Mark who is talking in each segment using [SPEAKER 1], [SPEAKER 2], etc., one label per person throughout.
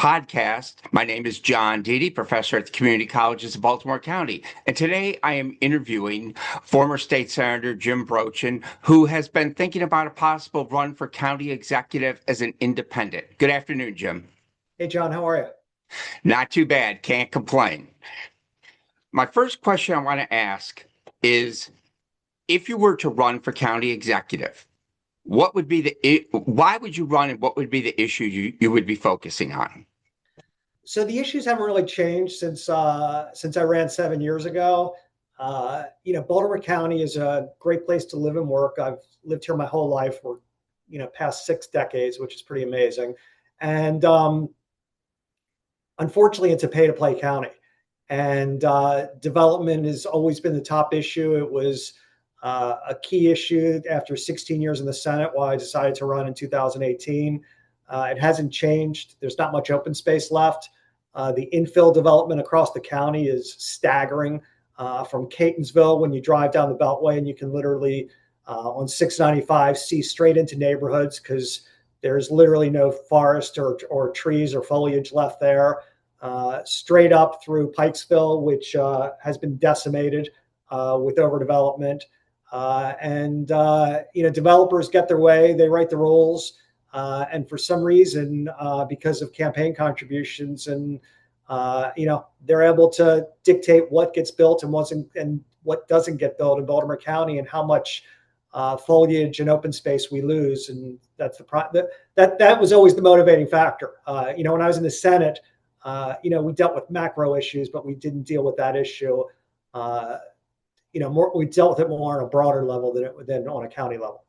[SPEAKER 1] podcast. My name is John Deedy, professor at the community colleges of Baltimore County. And today I am interviewing former state senator Jim Brochin, who has been thinking about a possible run for county executive as an independent. Good afternoon, Jim.
[SPEAKER 2] Hey, John, how are you?
[SPEAKER 1] Not too bad. Can't complain. My first question I want to ask is, if you were to run for county executive, why would you run, and what would be the issue you would be focusing on?
[SPEAKER 2] So the issues haven't really changed since I ran 7 years ago. Baltimore County is a great place to live and work. I've lived here my whole life for, past 6 decades, which is pretty amazing. And unfortunately, it's a pay-to-play county. And development has always been the top issue. It was a key issue after 16 years in the Senate, why I decided to run in 2018. It hasn't changed. There's not much open space left. The infill development across the county is staggering. From Catonsville, when you drive down the Beltway, and you can literally on 695 see straight into neighborhoods because there's literally no forest or trees or foliage left there. Straight up through Pikesville, which has been decimated with overdevelopment. Developers get their way, they write the rules. And for some reason, because of campaign contributions and, they're able to dictate what gets built and what doesn't get built in Baltimore County, and how much foliage and open space we lose. And that's that was always the motivating factor. When I was in the Senate, we dealt with macro issues, but we didn't deal with that issue. We dealt with it more on a broader level than on a county level.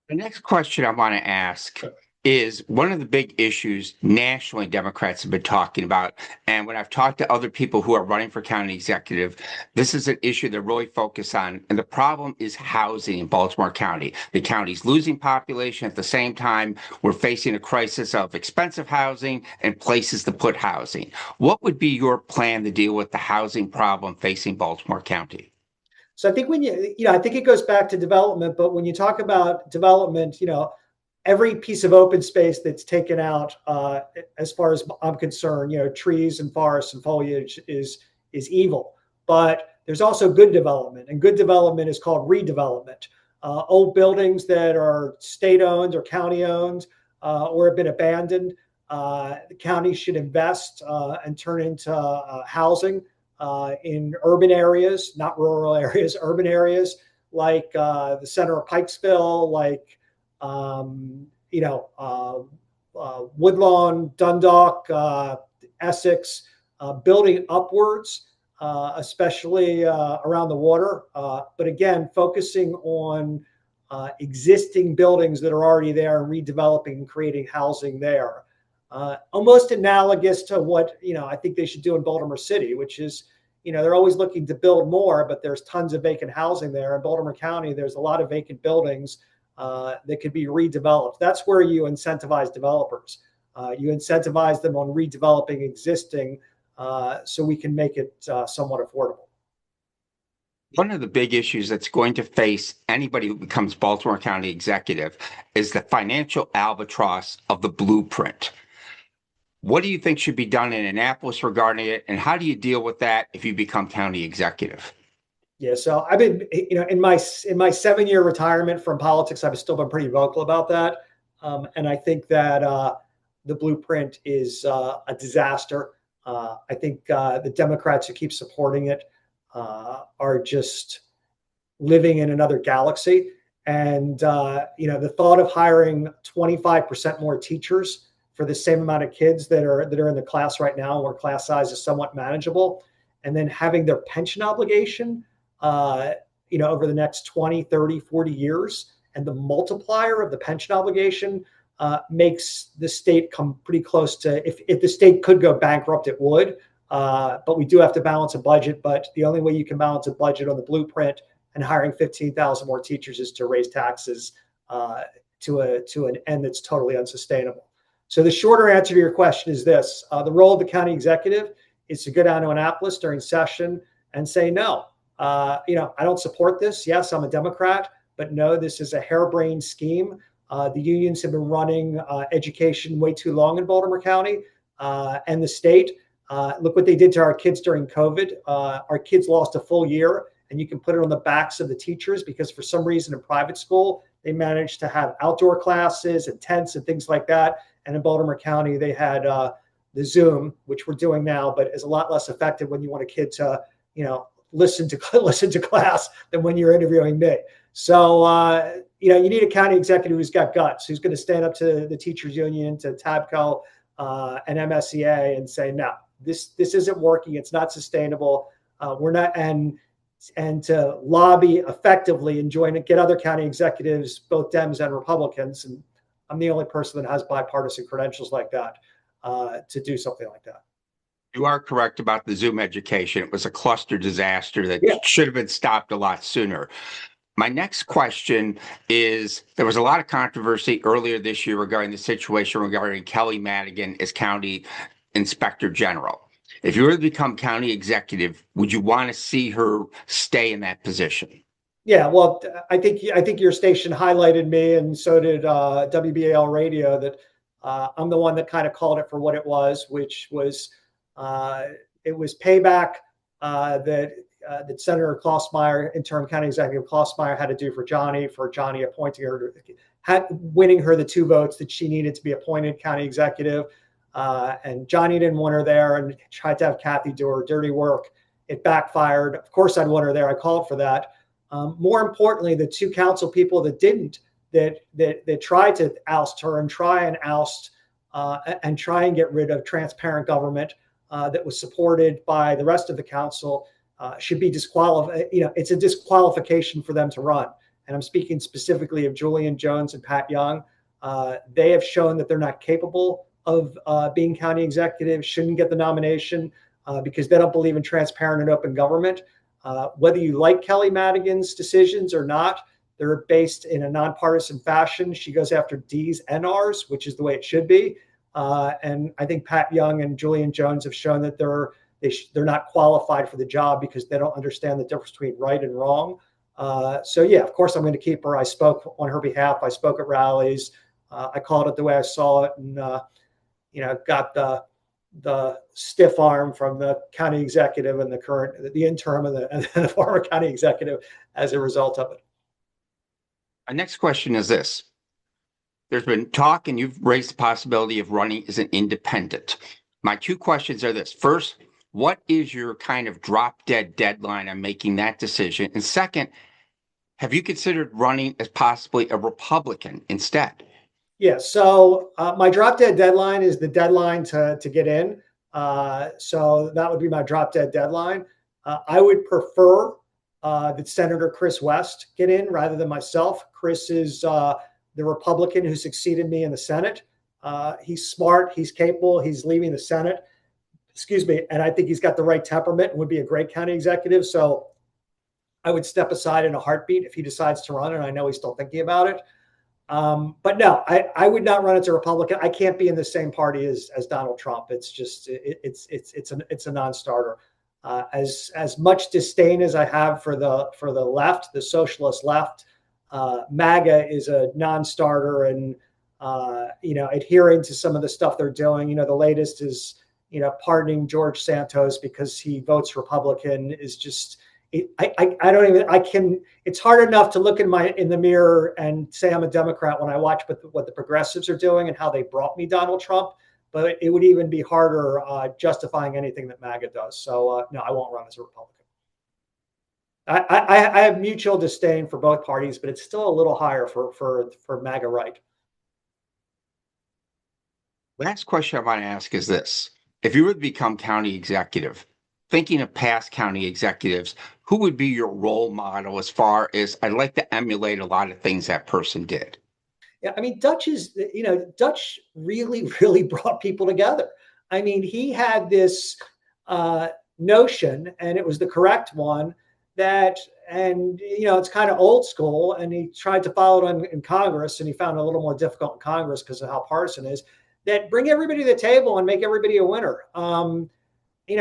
[SPEAKER 1] The next question I want to ask is, one of the big issues nationally Democrats have been talking about, and when I've talked to other people who are running for county executive, this is an issue they're really focused on, and the problem is housing in Baltimore County. The county's losing population. At the same time, we're facing a crisis of expensive housing and places to put housing. What would be your plan to deal with the housing problem facing Baltimore County?
[SPEAKER 2] So I think I think it goes back to development, but when you talk about development, every piece of open space that's taken out, as far as I'm concerned, trees and forests and foliage is evil. But there's also good development, and good development is called redevelopment. Old buildings that are state-owned or county-owned or have been abandoned, the county should invest and turn into housing in urban areas, not rural areas, urban areas like the center of Pikesville, like Woodlawn, Dundalk, Essex, building upwards, especially around the water. But again, focusing on existing buildings that are already there and redeveloping and creating housing there. Almost analogous to what I think they should do in Baltimore City, which is they're always looking to build more, but there's tons of vacant housing there. In Baltimore County, there's a lot of vacant buildings that could be redeveloped. That's where you incentivize developers. You incentivize them on redeveloping existing, so we can make it somewhat affordable.
[SPEAKER 1] One of the big issues that's going to face anybody who becomes Baltimore County executive is the financial albatross of the blueprint. What do you think should be done in Annapolis regarding it, and how do you deal with that if you become county executive?
[SPEAKER 2] Yeah, so I've been, in my 7-year retirement from politics, I've still been pretty vocal about that, and I think that the blueprint is a disaster. I think the Democrats who keep supporting it are just living in another galaxy, and the thought of hiring 25% more teachers for the same amount of kids that are in the class right now, where class size is somewhat manageable, and then having their pension obligation over the next 20, 30, 40 years, and the multiplier of the pension obligation makes the state come pretty close to, if the state could go bankrupt, it would, but we do have to balance a budget. But the only way you can balance a budget on the blueprint and hiring 15,000 more teachers is to raise taxes to an end that's totally unsustainable. So the shorter answer to your question is this: the role of the county executive is to go down to Annapolis during session and say, no, I don't support this. Yes, I'm a Democrat, but no, this is a harebrained scheme The unions have been running education way too long in Baltimore County and the state. Look what they did to our kids during COVID. Our kids lost a full year, and you can put it on the backs of the teachers because for some reason in private school, they managed to have outdoor classes and tents and things like that. And in Baltimore County, they had the Zoom, which we're doing now, but is a lot less effective when you want a kid to, listen to class than when you're interviewing me. So, you need a county executive who's got guts, who's going to stand up to the teachers union, to TABCO and MSEA and say, no, this isn't working. It's not sustainable. We're not, and to lobby effectively and get other county executives, both Dems and Republicans. And I'm the only person that has bipartisan credentials like that to do something like that.
[SPEAKER 1] You are correct about the Zoom education. It was a cluster disaster that should have been stopped a lot sooner. My next question is, there was a lot of controversy earlier this year regarding the situation regarding Kelly Madigan as county inspector general. If you were to become county executive, would you want to see her stay in that position?
[SPEAKER 2] Yeah, well, I think your station highlighted me, and so did WBAL Radio, that I'm the one that kind of called it for what it was, which was it was payback that Senator Klossmeyer, interim county executive Klossmeyer, had to do for Johnny appointing her, winning her the 2 votes that she needed to be appointed county executive. And Johnny didn't want her there and tried to have Kathy do her dirty work. It backfired. Of course, I'd want her there. I called for that. More importantly, the 2 council people that didn't, that tried to oust her and try and get rid of transparent government that was supported by the rest of the council, should be disqualified. It's a disqualification for them to run. And I'm speaking specifically of Julian Jones and Pat Young. They have shown that they're not capable of being county executive, shouldn't get the nomination because they don't believe in transparent and open government. Whether you like Kelly Madigan's decisions or not, they're based in a nonpartisan fashion. She goes after D's and R's, which is the way it should be. And I think Pat Young and Julian Jones have shown that they're not qualified for the job because they don't understand the difference between right and wrong. So yeah, of course I'm going to keep her. I spoke on her behalf. I spoke at rallies. I called it the way I saw it, and got the stiff arm from the county executive and the interim and the former county executive as a result of it.
[SPEAKER 1] My next question is this. There's been talk, and you've raised the possibility of running as an independent. My 2 questions are this. First, what is your kind of drop dead deadline on making that decision? And second, have you considered running as possibly a Republican instead?
[SPEAKER 2] Yeah, so my drop dead deadline is the deadline to get in. So that would be my drop dead deadline. I would prefer that Senator Chris West get in rather than myself. Chris is the Republican who succeeded me in the Senate. He's smart, he's capable, he's leaving the Senate. Excuse me. And I think he's got the right temperament and would be a great county executive. So I would step aside in a heartbeat if he decides to run, and I know he's still thinking about it. But no, I would not run as a Republican. I can't be in the same party as Donald Trump. It's just it's a non-starter. As much disdain as I have for the left, the socialist left, MAGA is a non-starter, and adhering to some of the stuff they're doing. The latest is pardoning George Santos because he votes Republican is just. It's hard enough to look in the mirror and say I'm a Democrat when I watch what the progressives are doing and how they brought me Donald Trump, but it would even be harder justifying anything that MAGA does. So no, I won't run as a Republican. I have mutual disdain for both parties, but it's still a little higher for MAGA right.
[SPEAKER 1] Last question I want to ask is this. If you were to become county executive, thinking of past county executives, who would be your role model as far as I'd like to emulate a lot of things that person did?
[SPEAKER 2] Yeah, I mean, Dutch really, really brought people together. I mean, he had this notion, and it was the correct one, it's kind of old school, and he tried to follow it in Congress, and he found it a little more difficult in Congress because of how partisan it is, that bring everybody to the table and make everybody a winner.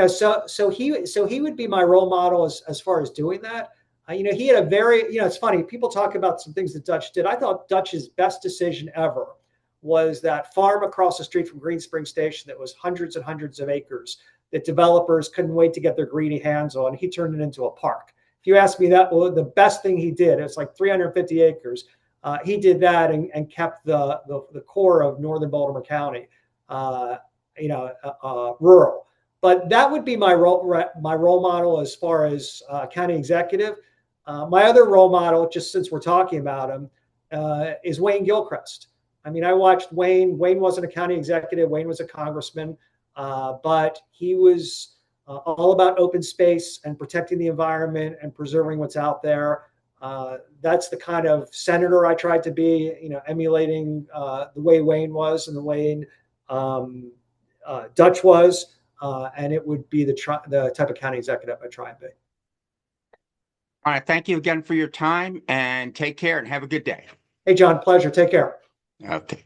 [SPEAKER 2] So he would be my role model as far as doing that. He had a very, it's funny. People talk about some things that Dutch did. I thought Dutch's best decision ever was that farm across the street from Green Spring Station that was hundreds and hundreds of acres that developers couldn't wait to get their greedy hands on. He turned it into a park. If you ask me, that well, the best thing he did, it's like 350 acres. He did that and kept the core of northern Baltimore County, rural. But that would be my role model as far as county executive. My other role model, just since we're talking about him, is Wayne Gilchrist. I mean, I watched Wayne. Wayne wasn't a county executive. Wayne was a congressman, but he was all about open space and protecting the environment and preserving what's out there. That's the kind of senator I tried to be, emulating the way Wayne was and the way Dutch was, and it would be the type of county executive I try and be.
[SPEAKER 1] All right. Thank you again for your time, and take care and have a good day.
[SPEAKER 2] Hey, John, pleasure. Take care.
[SPEAKER 1] Okay.